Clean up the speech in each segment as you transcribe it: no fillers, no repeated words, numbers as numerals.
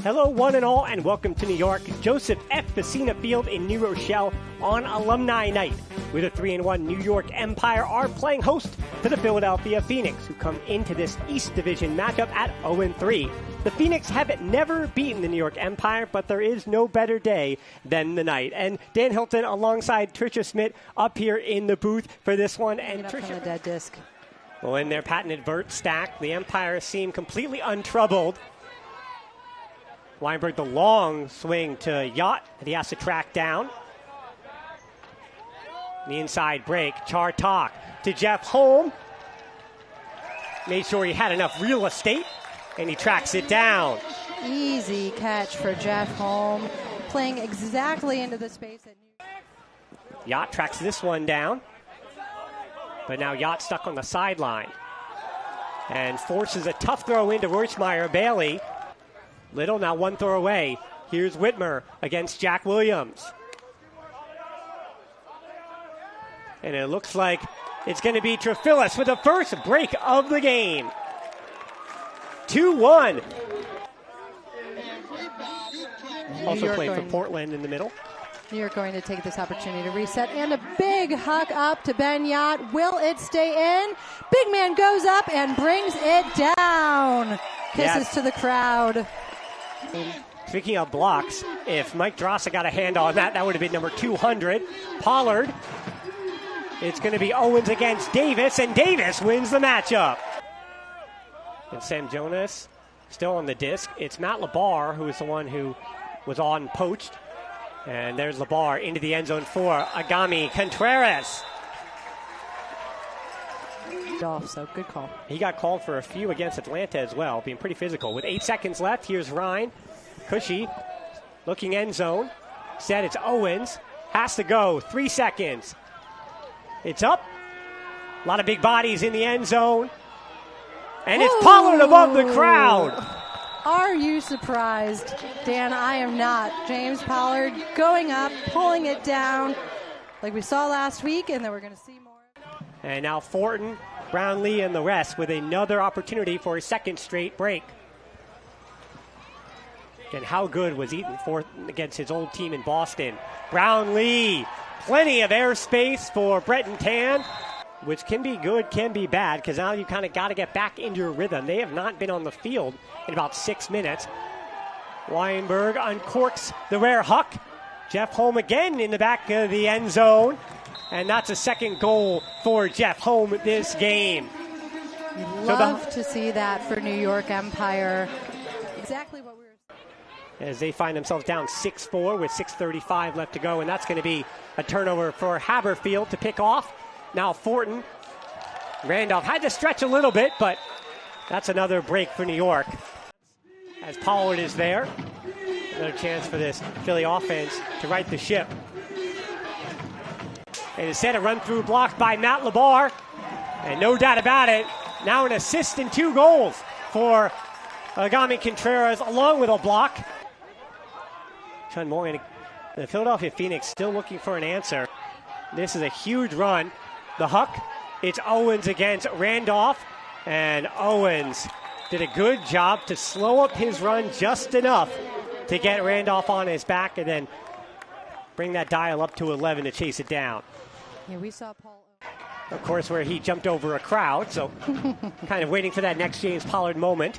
Hello, one and all, and welcome to New York. Joseph F. Facina Field in New Rochelle on Alumni Night, where the 3-1 New York Empire are playing host to the Philadelphia Phoenix, who come into this East Division matchup at 0-3. The Phoenix have never beaten the New York Empire, but there is no better day than the night. And Dan Hilton alongside Tricia Smith up here in the booth for this one. And Tricia, the dead disc. Well, in their patented vert stack, the Empire seem completely untroubled. Weinberg, the long swing to Yacht that he has to track down. The inside break, Chartok to Jeff Holm. Made sure he had enough real estate, and he tracks it down. Easy catch for Jeff Holm, playing exactly into the space. Yacht tracks this one down, but now Yacht stuck on the sideline and forces a tough throw into Roachmeyer-Bailey. Little now one throw away. Here's Whitmer against Jack Williams. And it looks like it's going to be Trefillis with the first break of the game. 2-1. Also played for Portland in the middle. New York going to take this opportunity to reset, and a big huck up to Ben Yacht. Will it stay in? Big man goes up and brings it down. Kisses to the crowd. Speaking of blocks, if Mike Drossa got a hand on that, that would have been number 200. Pollard. It's going to be Owens against Davis, and Davis wins the matchup. And Sam Jonas still on the disc. It's Matt LeBar, who is the one who was on poached. And there's LeBar into the end zone for Agami Contreras. So good call. He got called for a few against Atlanta as well, being pretty physical. With 8 seconds left, here's Ryan. Cushy looking end zone. Said it's Owens. Has to go. 3 seconds. It's up. A lot of big bodies in the end zone. And it's Pollard above the crowd. Are you surprised? Dan, I am not. James Pollard going up, pulling it down like we saw last week, and then we're going to see more. And now Fortin, Brownlee, and the rest with another opportunity for a second straight break. And how good was Eaton Fortin against his old team in Boston? Brownlee, plenty of airspace for Breton Tan, which can be good, can be bad, because now you kind of got to get back into your rhythm. They have not been on the field in about 6 minutes. Weinberg uncorks the rare huck. Jeff Holm again in the back of the end zone. And that's a second goal for Jeff Holm this game. Love to see that for New York Empire. Exactly what we were. As they find themselves down 6-4 with 6:35 left to go. And that's going to be a turnover for Haberfield to pick off. Now Fortin. Randolph had to stretch a little bit, but that's another break for New York. As Pollard is there. Another chance for this Philly offense to right the ship. And instead, a run-through blocked by Matt LeBar. And no doubt about it, now an assist and 2 goals for Agami Contreras, along with a block. Sean Morgan, the Philadelphia Phoenix still looking for an answer. This is a huge run. The huck, it's Owens against Randolph. And Owens did a good job to slow up his run just enough to get Randolph on his back and then bring that dial up to 11 to chase it down. Yeah, we saw Paul. Of course, where he jumped over a crowd, so kind of waiting for that next James Pollard moment.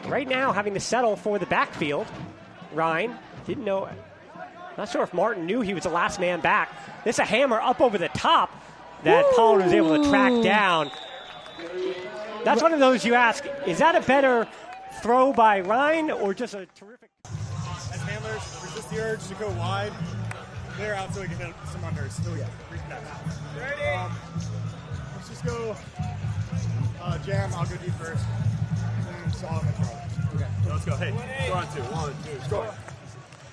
Right now, having to settle for the backfield. Ryan didn't know. Not sure if Martin knew he was the last man back. This is a hammer up over the top that Pollard was able to track down. That's one of those you ask, is that a better throw by Ryan or just a terrific? As handlers, resist the urge to go wide. Clear out so we can hit some unders. Still, yeah. Ready? Let's just go jam. I'll go deep first. And then saw him and throw. Okay. So let's go. Hey, go on 2. 1, 2, score.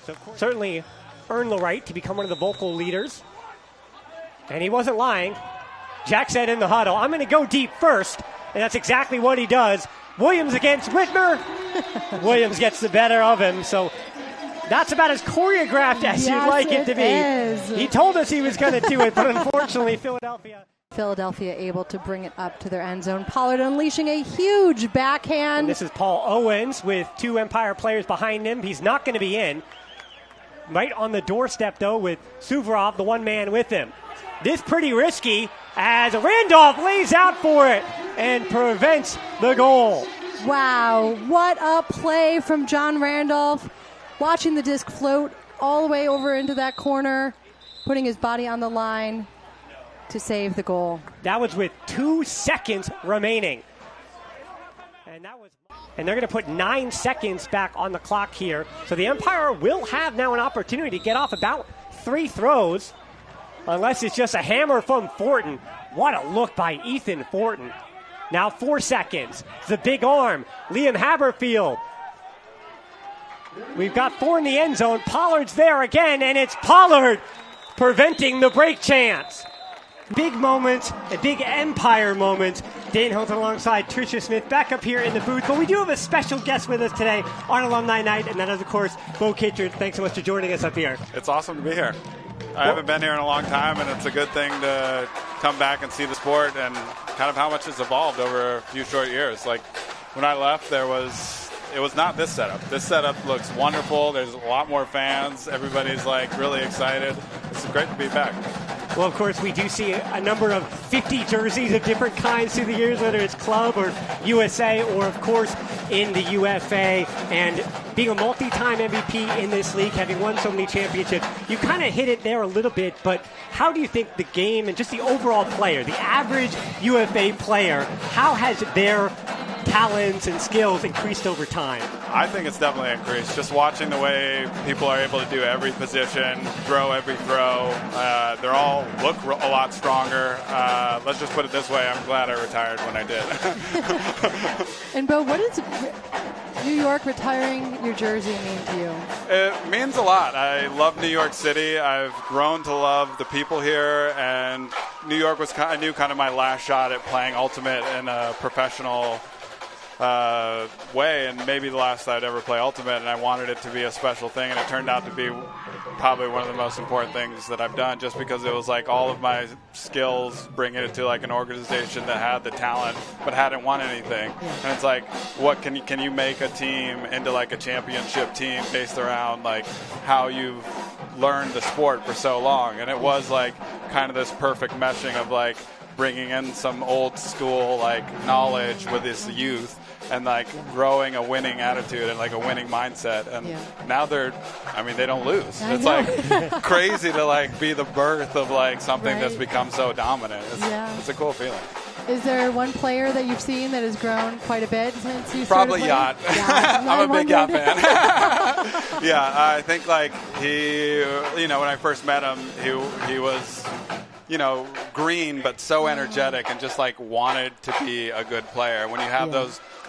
So certainly earned the right to become one of the vocal leaders. And he wasn't lying. Jack said in the huddle, I'm going to go deep first. And that's exactly what he does. Williams against Whitmer. Williams gets the better of him. So that's about as choreographed as you'd like it to be. Is. He told us he was going to do it, but unfortunately, Philadelphia Philadelphia able to bring it up to their end zone. Pollard unleashing a huge backhand. And this is Paul Owens with 2 Empire players behind him. He's not going to be in. Right on the doorstep, though, with Suvorov, the one man with him. This pretty risky as Randolph lays out for it and prevents the goal. Wow, what a play from John Randolph. Watching the disc float all the way over into that corner, putting his body on the line to save the goal. That was with 2 seconds remaining. And they're going to put 9 seconds back on the clock here. So the Empire will have now an opportunity to get off about 3 throws, unless it's just a hammer from Fortin. What a look by Ethan Fortin. Now 4 seconds. The big arm, Liam Haberfield. We've got 4 in the end zone. Pollard's there again, and it's Pollard preventing the break chance. Big moments, a big Empire moment. Dane Hilton alongside Tricia Smith back up here in the booth. But we do have a special guest with us today on Alumni Night, and that is, of course, Beau Kittredge. Thanks so much for joining us up here. It's awesome to be here. I haven't been here in a long time, and it's a good thing to come back and see the sport and kind of how much it's evolved over a few short years. Like, when I left, it was not this setup. This setup looks wonderful. There's a lot more fans. Everybody's like really excited. It's great to be back. Well, of course, we do see a number of 50 jerseys of different kinds through the years, whether it's club or USA or, of course, in the UFA. And being a multi-time MVP in this league, having won so many championships, you kind of hit it there a little bit. But how do you think the game and just the overall player, the average UFA player, how has their talents and skills increased over time? I think it's definitely increased. Just watching the way people are able to do every position, throw every throw, they're all look a lot stronger. Let's just put it this way, I'm glad I retired when I did. And Beau, what does New York retiring your jersey mean to you? It means a lot. I love New York City. I've grown to love the people here, and New York was I knew kind of my last shot at playing Ultimate in a professional way, and maybe the last I'd ever play Ultimate, and I wanted it to be a special thing, and it turned out to be probably one of the most important things that I've done, just because it was like all of my skills bringing it to like an organization that had the talent but hadn't won anything. And it's like, what can you make a team into like a championship team based around like how you've learned the sport for so long? And it was like kind of this perfect meshing of like bringing in some old school like knowledge with this youth and like growing a winning attitude and like a winning mindset. And now they don't lose. It's like crazy to like be the birth of like something that's become so dominant. It's a cool feeling. Is there one player that you've seen that has grown quite a bit since you started playing? Yacht. I'm a big Yacht fan. Yeah, I think like he, when I first met him, he was, green but so energetic and just like wanted to be a good player. When you have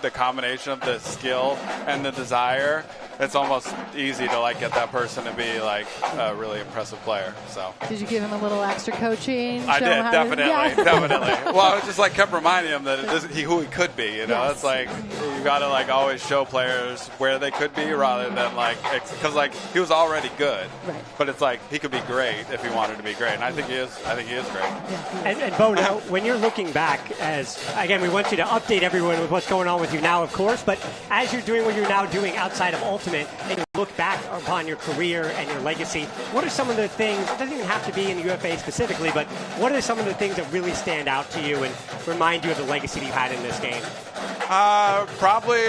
the combination of the skill and the desire, it's almost easy to like get that person to be like a really impressive player. So did you give him a little extra coaching? I did, definitely. Well, I just like kept reminding him that who he could be. It's like you got to like always show players where they could be rather than like, because like he was already good, but it's like he could be great if he wanted to be great, and I think he is. I think he is great. And Beau, now when you're looking back, as again we want you to update everyone with what's going on with you now, of course, but as you're doing what you're now doing outside of Ultimate and you look back upon your career and your legacy, what are some of the things, it doesn't even have to be in the UFA specifically, but what are some of the things that really stand out to you and remind you of the legacy you had in this game? Probably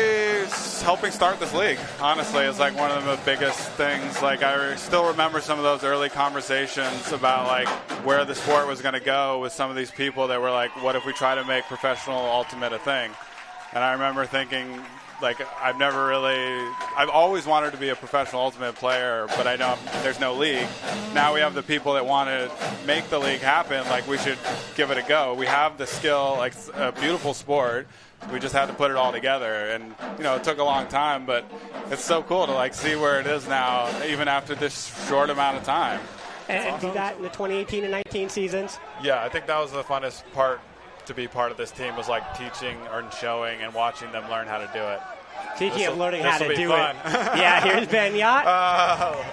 helping start this league, honestly, is like one of the biggest things. Like I still remember some of those early conversations about like where the sport was going to go with some of these people that were like, what if we try to make professional Ultimate a thing? And I remember thinking, like, I've always wanted to be a professional Ultimate player, but I know there's no league. Now we have the people that want to make the league happen. Like, we should give it a go. We have the skill, like, a beautiful sport. We just had to put it all together. And, it took a long time, but it's so cool to, like, see where it is now, even after this short amount of time. And do that in the 2018 and 19 seasons? Yeah, I think that was the funnest part to be part of this team, was like teaching and showing and watching them learn how to do it. Speaking of learning how to do it. Yeah, here's Ben Yacht.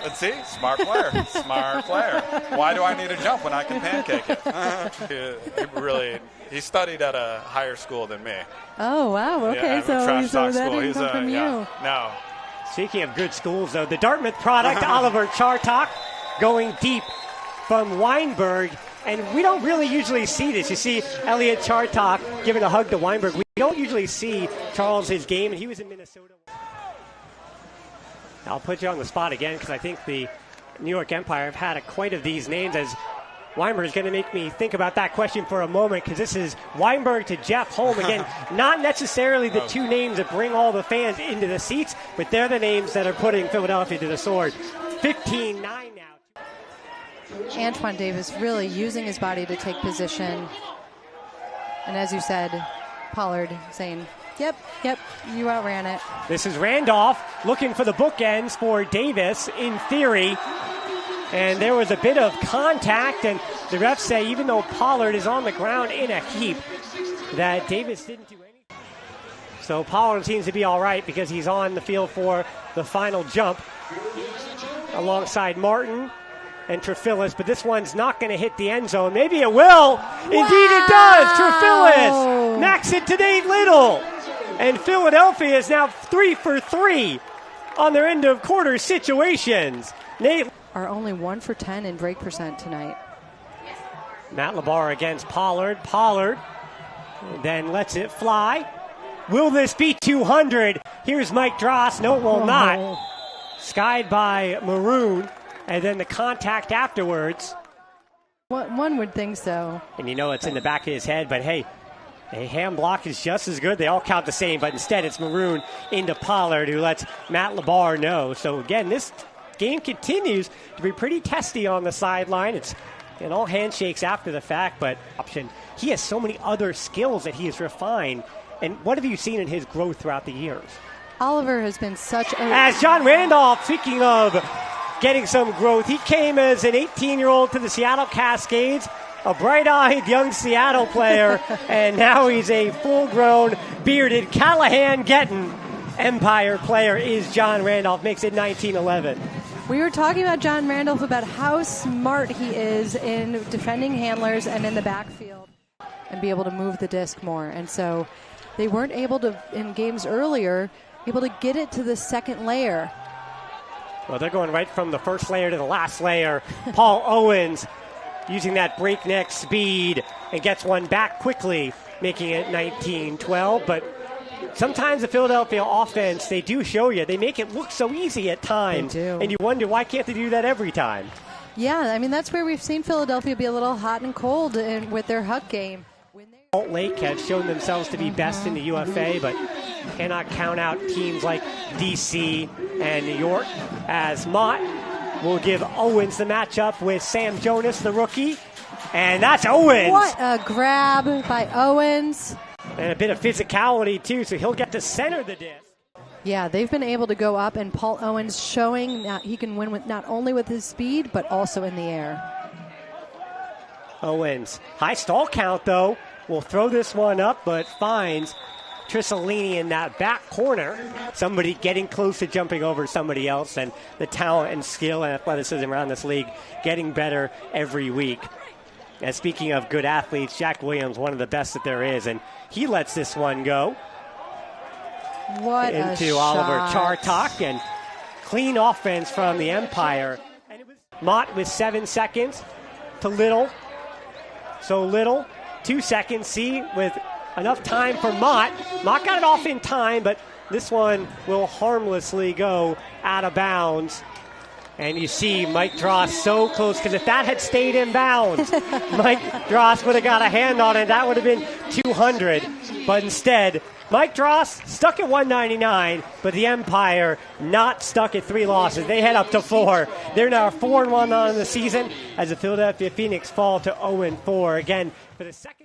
Let's see. Smart player. Smart player. Why do I need to jump when I can pancake it? He studied at a higher school than me. Oh, wow. Okay, yeah, so that didn't come from you. No. Speaking of good schools, though, the Dartmouth product, Oliver Chartok, going deep from Weinberg. And we don't really usually see this. You see Elliot Chartok giving a hug to Weinberg. We don't usually see Charles' game, and he was in Minnesota. I'll put you on the spot again because I think the New York Empire have had quite of these names, as Weinberg is going to make me think about that question for a moment, because this is Weinberg to Jeff Holm. Again, not necessarily the two names that bring all the fans into the seats, but they're the names that are putting Philadelphia to the sword. 15-9 now. Antoine Davis really using his body to take position. And as you said, Pollard saying, yep, you outran it. This is Randolph looking for the bookends for Davis in theory. And there was a bit of contact, and the refs say even though Pollard is on the ground in a heap, that Davis didn't do anything. So Pollard seems to be all right because he's on the field for the final jump alongside Martin and Trefillis, but this one's not going to hit the end zone. Maybe it will. Wow. Indeed it does. Trefillis knocks it to Nate Little. And Philadelphia is now 3 for 3 on their end of quarter situations. Nate are only 1 for 10 in break percent tonight. Matt LeBar against Pollard. Pollard then lets it fly. Will this be 200? Here's Mike Dross. No, it will not. Skied by Maroon. And then the contact afterwards. One would think so. And you know it's in the back of his head, but hey, a hand block is just as good. They all count the same, but instead it's Maroon into Pollard, who lets Matt LeBar know. So again, this game continues to be pretty testy on the sideline. It's all handshakes after the fact, but he has so many other skills that he has refined. And what have you seen in his growth throughout the years? Oliver has been such a... As John Randolph, speaking of getting some growth, he came as an 18-year-old to the Seattle Cascades, a bright-eyed young Seattle player, and now he's a full-grown, bearded, Callahan-getting Empire player is John Randolph. Makes it 19-11. We were talking about John Randolph, about how smart he is in defending handlers and in the backfield and be able to move the disc more. And so they weren't able to, in games earlier, able to get it to the second layer. Well, they're going right from the first layer to the last layer. Paul Owens using that breakneck speed and gets one back quickly, making it 19-12. But sometimes the Philadelphia offense, they do show you. They make it look so easy at times. They do. And you wonder, why can't they do that every time? Yeah, I mean, that's where we've seen Philadelphia be a little hot and cold with their Huck game. Salt Lake have shown themselves to be best in the UFA, but cannot count out teams like DC and New York, as Mott will give Owens the matchup with Sam Jonas, the rookie. And that's Owens. What a grab by Owens. And a bit of physicality, too, so he'll get to center the disc. Yeah, they've been able to go up, and Paul Owens showing that he can win with not only with his speed, but also in the air. Owens. High stall count, though. Will throw this one up, but finds Trissolini in that back corner. Somebody getting close to jumping over somebody else, and the talent and skill and athleticism around this league getting better every week. And speaking of good athletes, Jack Williams, one of the best that there is, and he lets this one go. What into a Oliver shot. Chartok, and clean offense from the Empire. And it was Mott with 7 seconds to Little. So Little, 2 seconds. See, with enough time for Mott. Mott got it off in time, but this one will harmlessly go out of bounds. And you see Mike Dross so close, because if that had stayed in bounds, Mike Dross would have got a hand on it. That would have been 200. But instead, Mike Dross stuck at 199, but the Empire not stuck at 3 losses. They head up to 4. They're now 4-1 on the season as the Philadelphia Phoenix fall to 0-4. Again, for the second.